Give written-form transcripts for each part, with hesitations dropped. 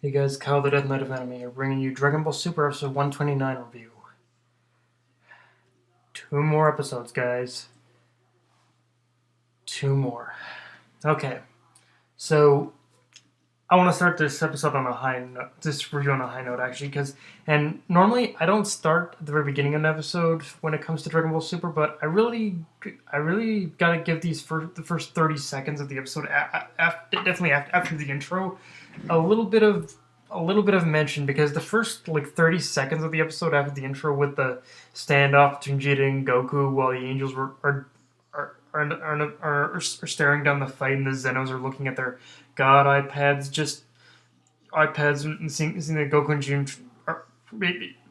Hey guys, Kyle the Death Knight of Anime here, bringing you Dragon Ball Super episode 129 review. 2 more episodes, guys. 2 more. Okay, so I want to start this episode on a high note, this review on a high note actually, and normally I don't start at the very beginning of an episode when it comes to Dragon Ball Super, but I really gotta give the first 30 seconds of the episode, definitely after the intro, a little bit of mention, because the first 30 seconds of the episode after the intro with the standoff between Jiren and Goku while the angels are staring down the fight and the Zenos are looking at their god iPads and seeing that Goku and Jiren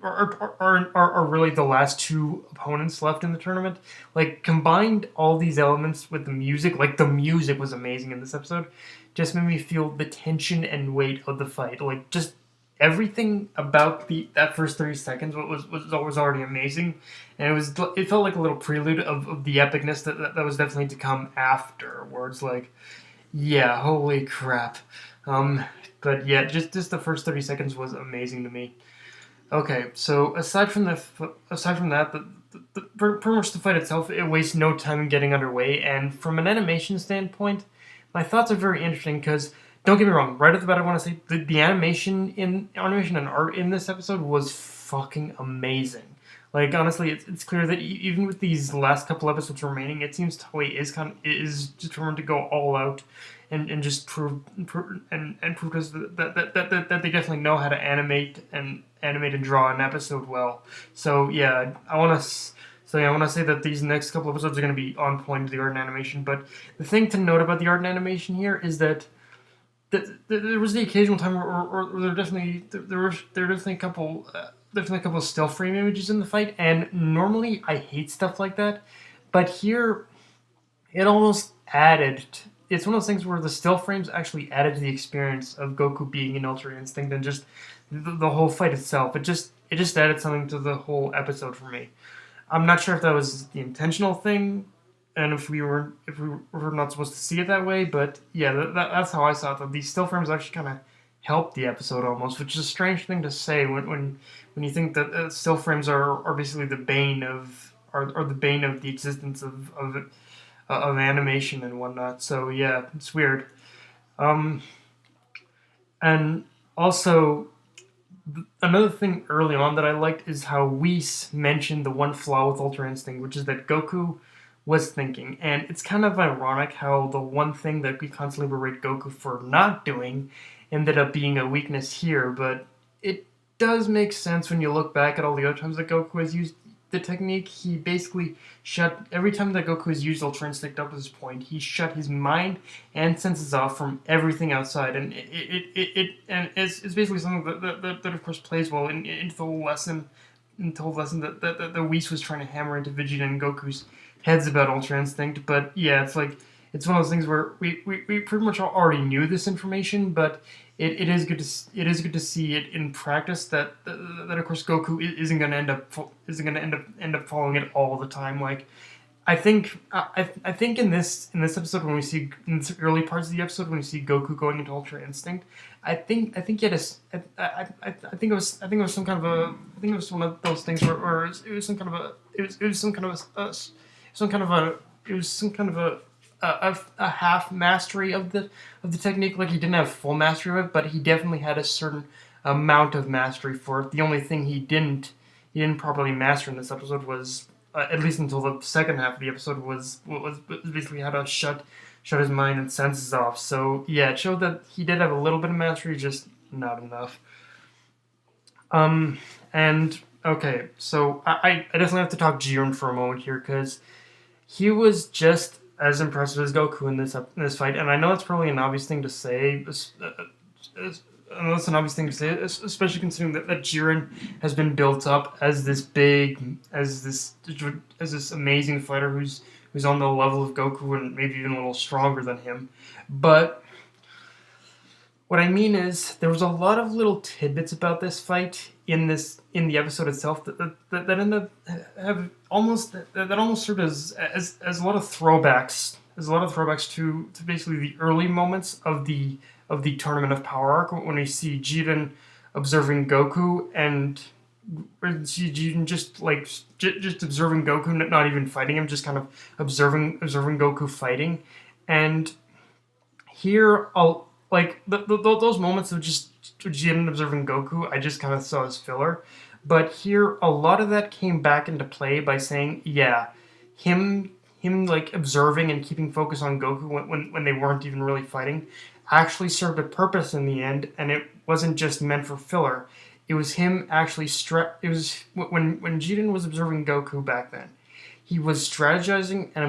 are really the last two opponents left in the tournament. Combined all these elements with the music, the music was amazing in this episode, just made me feel the tension and weight of the fight. Just everything about that first 30 seconds was already amazing, and it felt like a little prelude of the epicness that was definitely to come afterwards. Yeah, holy crap. But yeah, just the first 30 seconds was amazing to me. Okay, so aside from that, pretty much the fight itself, it wastes no time in getting underway, and from an animation standpoint, my thoughts are very interesting because, don't get me wrong, right off the bat I want to say the animation and art in this episode was fucking amazing. Honestly, it's clear that even with these last couple episodes remaining, it seems Toei is determined to go all out and just prove us that they definitely know how to animate and draw an episode well. So yeah, I want to say that these next couple episodes are going to be on point with the art and animation. But the thing to note about the art and animation here is that there was the occasional time where there were definitely a couple of still frame images in the fight, and normally I hate stuff like that, but here it almost added. It's one of those things where the still frames actually added to the experience of Goku being in Ultra Instinct and just the whole fight itself. It just added something to the whole episode for me. I'm not sure if that was the intentional thing, and if we were not supposed to see it that way, but yeah, that's how I saw it. That these still frames actually kind of helped the episode almost, which is a strange thing to say when you think that still frames are basically the bane of the existence of animation and whatnot. So yeah, it's weird. And also, another thing early on that I liked is how Whis mentioned the one flaw with Ultra Instinct, which is that Goku was thinking. And it's kind of ironic how the one thing that we constantly berate Goku for not doing ended up being a weakness here, but it does make sense when you look back at all the other times that Goku has used the technique. He basically every time that Goku has used Ultra Instinct up to this point, he shut his mind and senses off from everything outside, and it's basically something that of course plays well into the whole lesson, that Whis was trying to hammer into Vegeta and Goku's heads about Ultra Instinct. But yeah, it's one of those things where we pretty much already knew this information, but it is good to see it in practice. That of course Goku isn't going to end up following it all the time. I think in this episode, when we see in the early parts of the episode, when we see Goku going into Ultra Instinct, I think he had I think it was some kind of a I think it was one of those things where it was some kind of a a half mastery of the technique. He didn't have full mastery of it, but he definitely had a certain amount of mastery for it. The only thing he didn't properly master in this episode was, at least until the second half of the episode, was basically how to shut his mind and senses off. So yeah, it showed that he did have a little bit of mastery, just not enough. And okay, so I definitely have to talk Jiren for a moment here, because he was just as impressive as Goku in this fight, and I know it's probably an obvious thing to say. I know it's an obvious thing to say, especially considering that Jiren has been built up as this amazing fighter who's on the level of Goku and maybe even a little stronger than him. But what I mean is, there was a lot of little tidbits about this fight in the episode itself that end up have almost served as a lot of throwbacks to basically the early moments of of the Tournament of Power arc when we see Jiren observing Goku and Jiren just observing Goku, not even fighting him, just kind of observing Goku fighting, and here those moments of just Jiren observing Goku, I just kind of saw as filler. But here, a lot of that came back into play by saying, yeah, him like observing and keeping focus on Goku when they weren't even really fighting actually served a purpose in the end, and it wasn't just meant for filler. It was him actually it was when Jiren was observing Goku back then. He was strategizing and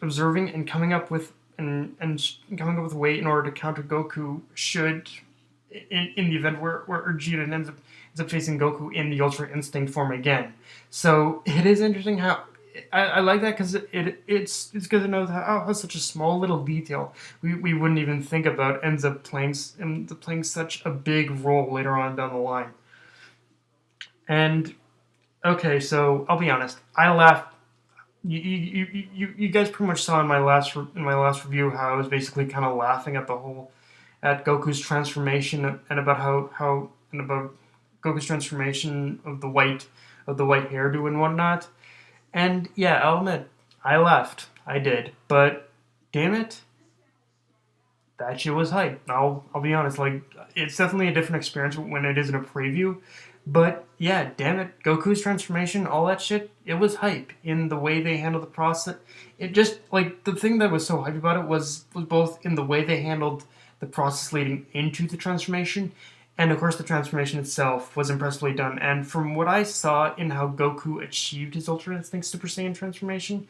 observing and coming up with a way in order to counter Goku should in the event where Jiren ends up facing Goku in the Ultra Instinct form again. So it is interesting how I like that because it's good to know how such a small little detail we wouldn't even think about ends up playing such a big role later on down the line. And okay, so I'll be honest, I laughed. You guys pretty much saw in my last review how I was basically kind of laughing at Goku's transformation and about Goku's transformation of the white hairdo and whatnot. And yeah, I'll admit, I laughed. I did. But damn it, that shit was hype. I'll be honest, like, it's definitely a different experience when it is in a preview. But yeah, damn it, Goku's transformation, all that shit, it was hype in the way they handled the process. It just, like, the thing that was so hype about it was both in the way they handled the process leading into the transformation, and of course the transformation itself was impressively done. And from what I saw in how Goku achieved his Ultra Instinct Super Saiyan transformation,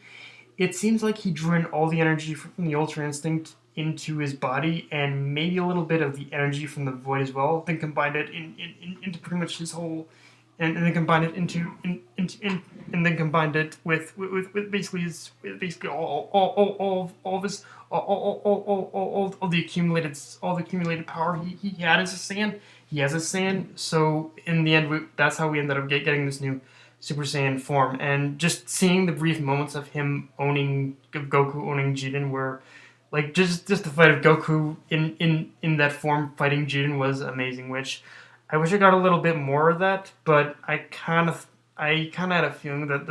it seems like he drew in all the energy from the Ultra Instinct into his body, and maybe a little bit of the energy from the void as well. Then combined it into pretty much his whole, and then combined it and then combined it with basically all of his all the accumulated power he had as a Saiyan. He has a Saiyan, so in the end, that's how we ended up getting this new Super Saiyan form. And just seeing the brief moments of Goku owning Jiren, where like just the fight of Goku in that form fighting Jiren was amazing. Which I wish I got a little bit more of that, but I kind of had a feeling that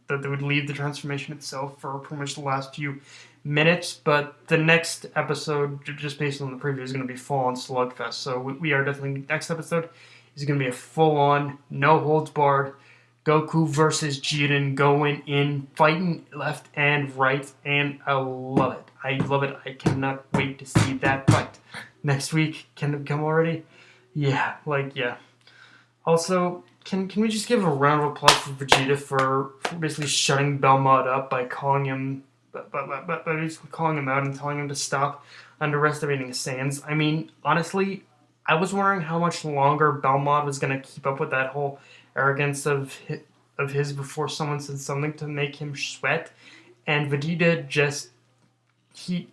they would leave the transformation itself for pretty much the last few minutes. But the next episode, just based on the preview, is going to be full on slugfest. So we are definitely, next episode is going to be a full on, no holds barred Goku versus Jiren going in, fighting left and right, and I love it. I cannot wait to see that fight. Next week, can it come already? Yeah. Also, can we just give a round of applause for Vegeta for basically shutting Belmont up by calling him, by basically calling him out and telling him to stop underestimating Saiyans. I mean, honestly, I was wondering how much longer Belmont was going to keep up with that whole arrogance of his before someone said something to make him sweat, and Vegeta just he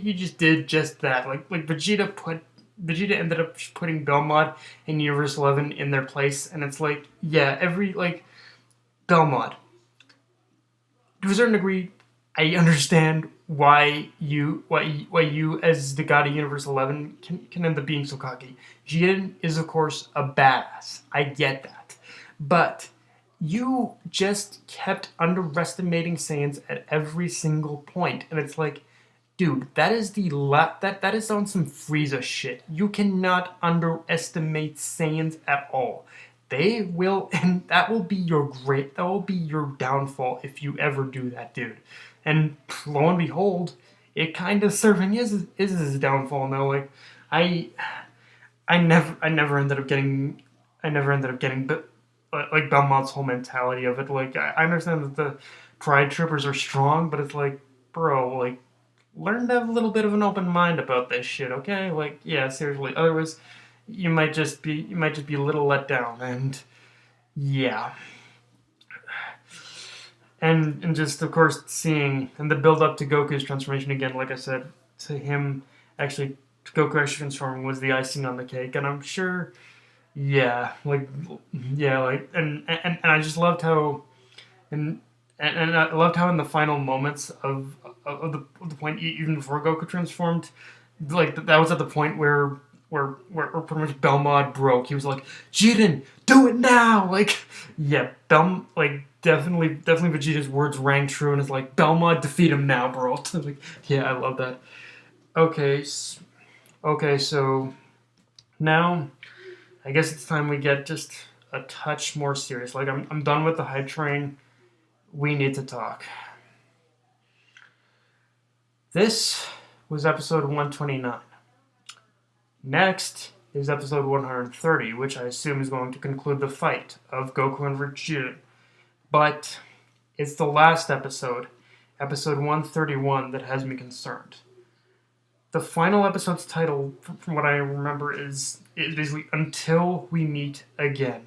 just did just that. Like Vegeta ended up putting Belmont and Universe 11 in their place, and it's like, yeah, Belmont, to a certain degree, I understand why you as the god of Universe 11 can end up being so cocky. Jiren is of course a badass. I get that, but you just kept underestimating Saiyans at every single point, and it's like, dude, that is that is on some Frieza shit. You cannot underestimate Saiyans at all. They will, and that will be your downfall if you ever do that, dude. And lo and behold, it kind of serving is his downfall now. Like, I never ended up getting like Belmont's whole mentality of it. Like, I understand that the Pride Troopers are strong, but it's like, bro, like, learn to have a little bit of an open mind about this shit, okay? Like, yeah, seriously. Otherwise, you might just be a little let down, and yeah. And just, of course, seeing, and the build up to Goku's transformation again, like I said, to Goku actually transforming was the icing on the cake, and I'm sure, and I just loved how, and and I loved how in the final moments of the point, even before Goku transformed, like that was at the point where pretty much Belmod broke. He was like, Jiren, do it now! Like, yeah, definitely Vegeta's words rang true, and it's like, Belmod, defeat him now, bro. Like, yeah, I love that. Okay, okay, so now I guess it's time we get just a touch more serious. Like, I'm done with the hype train. We need to talk. This was episode 129. Next is episode 130, which I assume is going to conclude the fight of Goku and Jiren. But it's the last episode, episode 131, that has me concerned. The final episode's title, from what I remember, is basically Until We Meet Again.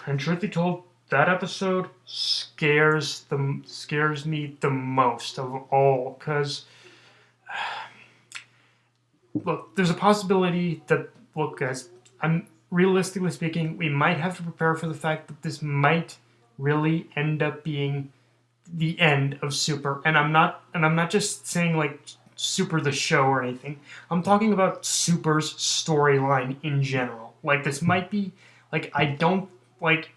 And truth be told, that episode scares me the most of all, because look, there's a possibility that, look, guys, I'm realistically speaking, we might have to prepare for the fact that this might really end up being the end of Super. And I'm not just saying like Super the show or anything. I'm talking about Super's storyline in general. Like, this might be, like, I don't, like,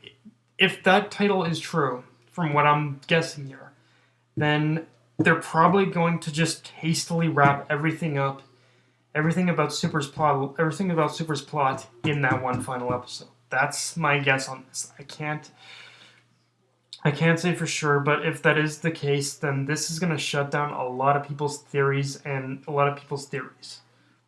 if that title is true, from what I'm guessing here, then they're probably going to just hastily wrap everything up, everything about Super's plot in that one final episode. That's my guess on this. I can't say for sure, but if that is the case, then this is going to shut down a lot of people's theories.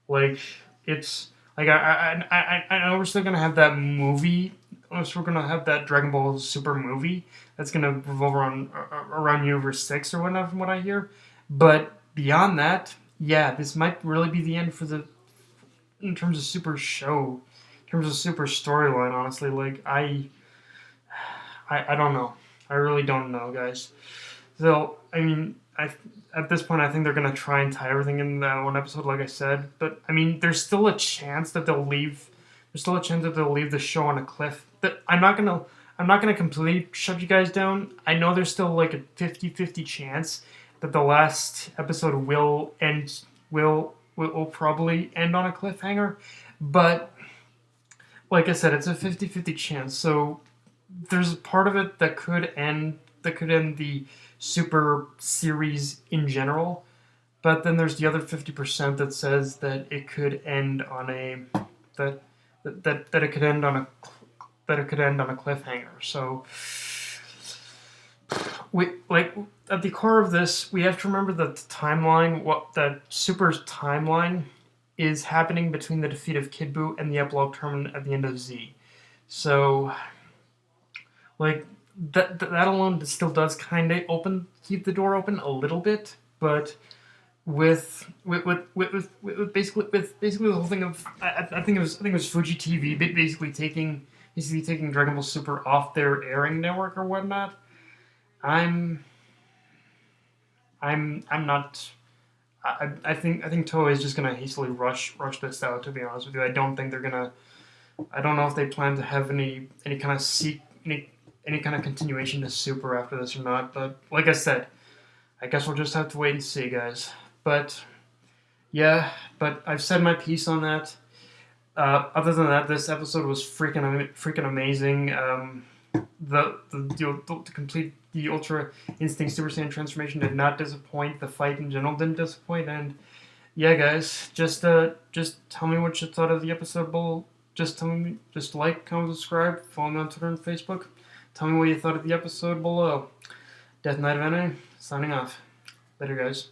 Like, it's like I know we're still going to have that movie. We're going to have that Dragon Ball Super movie that's going to revolve around Universe 6 or whatnot, from what I hear. But beyond that, yeah, this might really be the end in terms of Super show, in terms of Super storyline. Honestly, like I don't know. I really don't know, guys. So I mean, at this point, I think they're gonna try and tie everything in that one episode, like I said. But I mean, there's still a chance that they'll leave. There's still a chance that they'll leave the show on a cliff. But I'm not gonna completely shut you guys down. I know there's still like a 50-50 chance that the last episode will probably end on a cliffhanger. But like I said, it's a 50-50 chance. So there's a part of it that could end the Super series in general, but then there's the other 50% that says that it could end on that it could end on a cliffhanger. So we, like, at the core of this, we have to remember that that Super's timeline is happening between the defeat of Kid Buu and the epilogue tournament at the end of Z. So, like, that alone still does kind of keep the door open a little bit, but with basically the whole thing of I think it was Fuji TV basically taking Dragon Ball Super off their airing network or whatnot. I'm not. I think Toei is just gonna hastily rush this out. To be honest with you, I don't think they're gonna. I don't know if they plan to have any kind of any kind of continuation to Super after this or not. But like I said, I guess we'll just have to wait and see, guys. But yeah, but I've said my piece on that. Other than that, this episode was freaking amazing. The Ultra Instinct Super Saiyan transformation did not disappoint. The fight in general didn't disappoint. And yeah, guys, just tell me what you thought of the episode below. Just like, comment, subscribe, follow me on Twitter and Facebook. Tell me what you thought of the episode below. Death Knight of Anime, signing off. Later, guys.